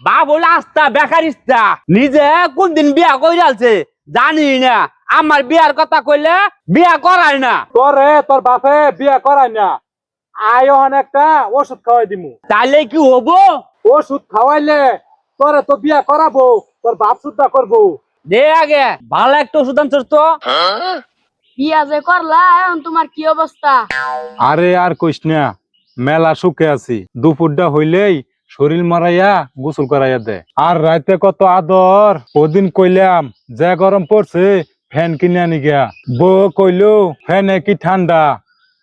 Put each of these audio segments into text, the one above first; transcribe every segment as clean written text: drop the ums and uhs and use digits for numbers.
বাপ হলো আস্তা বেকারিস্তা নিজে কোন দিন বিয়া কইরা আলছে জানি না। আমার বিয়ার কথা কইলে বিয়া করায় না। তোরে তোর বাপে বিয়া করায় না, আয় একটা ওষুধ খাওয়াই দিমু। তাইলে কি হবো? ওষুধ খাওয়াইলে তোরে তো বিয়া করাবো, তোর বাপ সুদ্ধা করবো। দে আগে ভালো একটা ওষুধ আনছস তো। বিয়া যে করলা এখন তোমার কি অবস্থা? আরে আর কইস না, মেলা সুখে আছি। দুপুরটা হইলেই শরীর মারাইয়া গোসল করাইয়া দে। আর রাতে কত আদর। ওদিন কইলাম যে গরম পড়ছে ফ্যান কিনে আনি গিয়া, বউ কইলো ফ্যানে কি ঠান্ডা,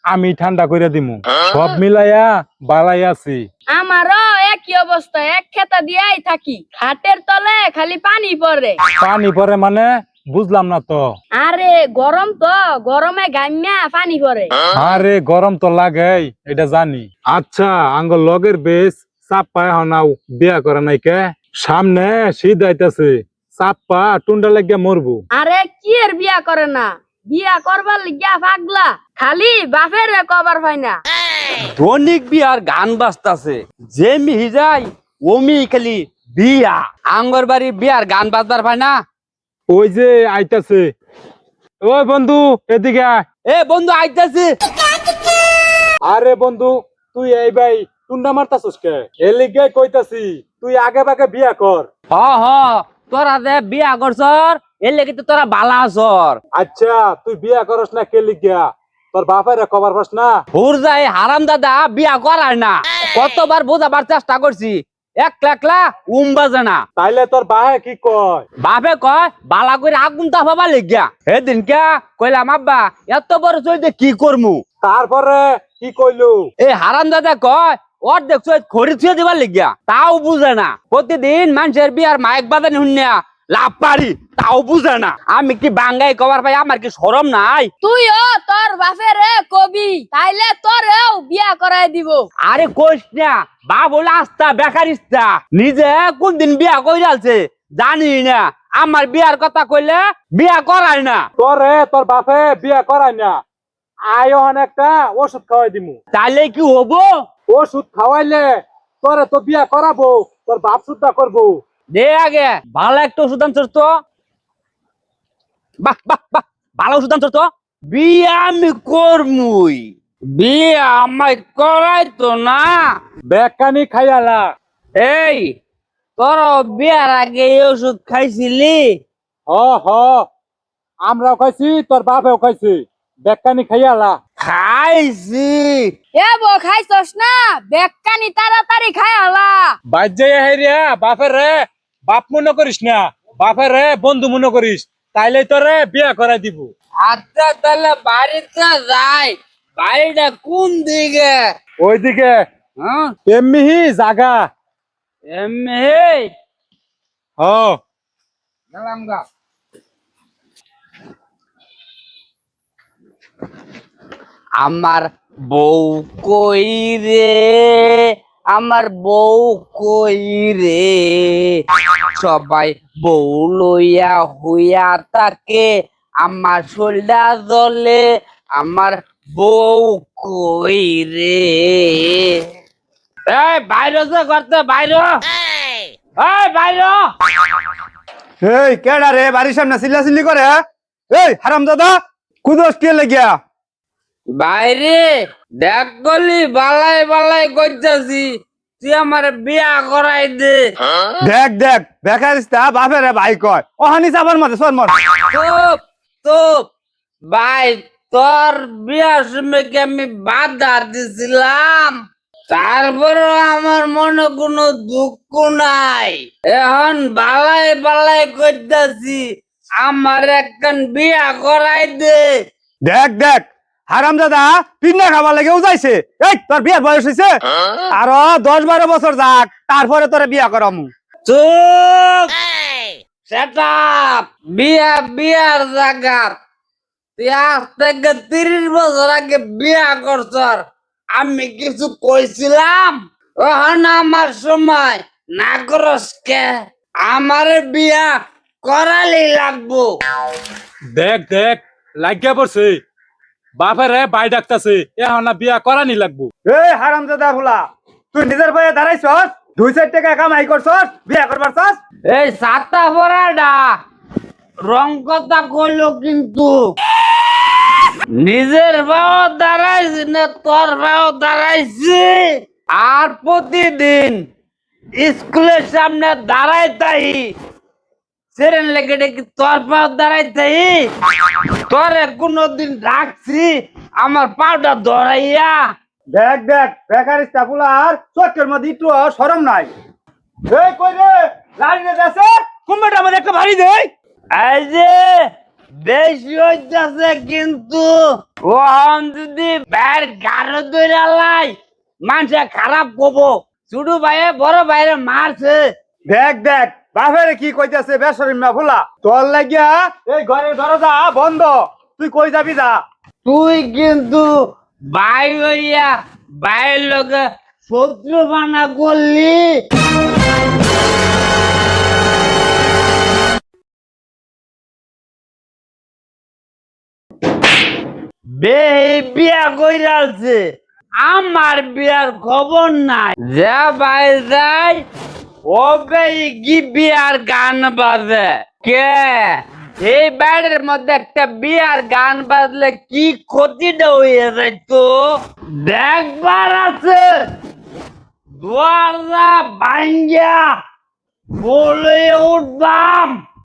আমি ঠান্ডা কইরা দিমু। সব মিলাইয়া বালাই আছি। আমারও একই অবস্থা, এক খেতা দিয়াই থাকি, খাটের তলে খালি পানি পড়ে। পানি পরে মানে বুঝলাম না তো। আরে গরম তো, গরমে গাম্যা পানি পড়ে। আরে গরম তো লাগেই, এটা জানি। আচ্ছা আঙ্গ লগের বেশ চাপ্পা হনাও বিয়া করে নাই কে? সামনে শীত আইতাছে, চাপ্পা টুন্ডা লাগিয়া মরবো। আরে কি এর বিয়া করে না, বিয়া করবার লিগা পাগলা, খালি বাপের কবার পাই না। দৈনিক বিয়ার গান বাজতাছে, যে মিহি যায় ওমি খালি বিয়া। আঙ্গর বাড়ি বিয়ার গান বাজবার পায় না। ওই যে আইতাছে, ওই বন্ধু এদিকে আয়। এ বন্ধু আইতাছে। আরে বন্ধু তুই এই ভাই টুন্ডা মারতাছিস কে? এলিগে কইতাছি তুই আগে ভাগে বিয়া কর। হ হ, তোরা যে বিয়া করছর এর লেগে তো তোরা বালা আছর। আচ্ছা তুই বিয়া করস না কে লিগা? তোর বাপের কবার পাস না? হুর যাই হারাম দাদা বিয়া করায় না। কতবার বোঝাবার চেষ্টা করছি, একলা একলা বাজে না। তাইলে তোর বাহে কি কয়? বাপে কয় বালা করে আগুন তাপাবা লেগিয়া। সেদিন কে কইলাম আব্বা এত বড় চলতে কি করমু। তারপরে কি কইলু? এই হারাম দাদা কয় ওর দেখছো খড়ি থুয়ে দিবার লেগিয়া, তাও বুঝে না। প্রতিদিন মানুষের বিয়ার মাইক বাজানি শুনিয়া লাভ পারি, তাও বুঝে না। আমি কি বাঙ্গাই কবার পাই, আমার কি শরম নাই? তুইও তোর বাপের কবি, তাইলে তোরেও বিয়া করাই দিব। আরে কইস না, বাপ হলো আস্তা বেকারিস্তা নিজে কোন দিন বিয়া কইরা আলছে জানি না। আমার বিয়ার কথা কইলে বিয়া করায় না। তোরে তোর বাপে বিয়া করায় না, আয় একটা ওষুধ খাওয়াই দিমু। তাইলে কি হবো? ওষুধ খাওয়াইলে তোরে তো বিয়া করাবো, তোর বাপ সুদ্ধা করবো। দে আগে ভালো একটা ওষুধ আনছস তো। বাহ বাহ বাহ, ভালো ওষুধ আনছস তো। বিয়া আমি করমুই, বিয়া আমায় করাই তো না। বেকানি খাইয়ালা। এই তোর বিয়ার আগে এই ওষুধ খাইছিলি? হ হ, আমরাও খাইছি, তোর বাপেও খাইছি। বেকানি খাইয়ালা। খাইছি। এ বো খাইছস না, বেকানি তাড়াতাড়ি খাই আলা। বাজ্যে হেরিয়া বাপের রে বাপ মনে করিস না, বাপের রে বন্ধু মনে করিস, তাইলে তোরে বিয়া করাই দিব। আচ্ছা তাহলে বাড়িতে যাই। বাড়িটা কোন দিকে? ওইদিকে হ্যাঁ এমনি জাগা। এমনি হ গেলাম গা। আমার বউ কই রে, আমার বউ কই রে, সবাই বউ লইয়া হইয়া থাকে, আমার শরীরটা জ্বলে, আমার বউ কই রে। এই বাইরে যে করতে বাইরে, এই বাইরে। এই কেডা রে বাড়ির সামনে চিল্লাচিল্লি করে? এই হারামজাদা কুদোস কে লাগিয়া? বাইরে দেখ গলি বালাই বালাই করতেছি, তুই আমার বিয়া করাই দে। দেখ দেখ বেকারিস্তা বাপেরে ভাই কয় ওহানি যাবার মাঝে সর মর। চুপ চুপ ভাই, তোর বিয়ার সময় কি আমি বাধা দিছিলাম? তারপরে আমার মনে কোনো দুঃখ নাই। এখন বালাই বালাই করতেছি, আমার একখান বিয়া করাই দে। দেখ দেখ হারামজাদা পিন্না খাবার লাগেও যাইছে। এই তোর বিয়ার বয়স হয়েছে, আরো 10-12 বছর যাক তারপরে তোরে বিয়া করামু। চুপ, সেট আপ। বিয়া বিয়ার জায়গার, তুই আজ থেকে 30 বছর আগে বিয়া করছর, আমি কিছু কইছিলাম? ওখান আমার সময় না করস কে? আমার বিয়া করালি লাগবো। দেখ দেখ লাগিয়া পড়ছে, বাপের রে বাই ডাকতাছে, এখন না বিয়া করানি লাগবো। এই হারামজাদা ভোলা তুই নিজের পায়ে দাঁড়াইছস, 2-4 টাকা কামাই করছস বিয়া করবার চাস? এই সাতটা পড়াটা রং কথা কইলো কিন্তু নিজের বাও দাঁড়াইছি না তোর বাও দাঁড়াইছি আর প্রতিদিন স্কুলের সামনে দাঁড়াইতাই সেরেন লেগে ডেকে তোর পাও দাঁড়াইতাই তোরে কোনোদিন রাখছি আমার পাউটা ধরাইয়া দেখ দেখ বেকার স্টাফুলার চোখের মধ্যে একটু শরম নাই। এই কই রে লাইনে যাচ্ছে কুম্বাটা আমাদের একটা ভারী দেই। এই যে বেশি হইতাছে কিন্তু ও যদি বাইর গাড়ো দইরা লাই মানুষে খারাপ কব ছোট ভাইয়ে বড় ভাইরে মারছে দেখ দেখ বাপেরে কি কইতাছে বেসরিম না ভুলা তোর লাগিয়া এই ঘরের দরজা বন্ধ, তুই কই যাবি যা। তুই কিন্তু ভাই হইয়া ভাইয়ের লগে শত্রু বানা করলি বিয়া কইরালছে আমার বিয়ার খবর নাই যা ভাই যাই ও কি বিয়ার গান বাজে কে এই বাড়ির মধ্যে একটা বিয়ার গান বাজলে কি ক্ষতিটা হয়ে যাইতো দেখবার আছে দরজা ভাঙ্গা বলে উঠবাম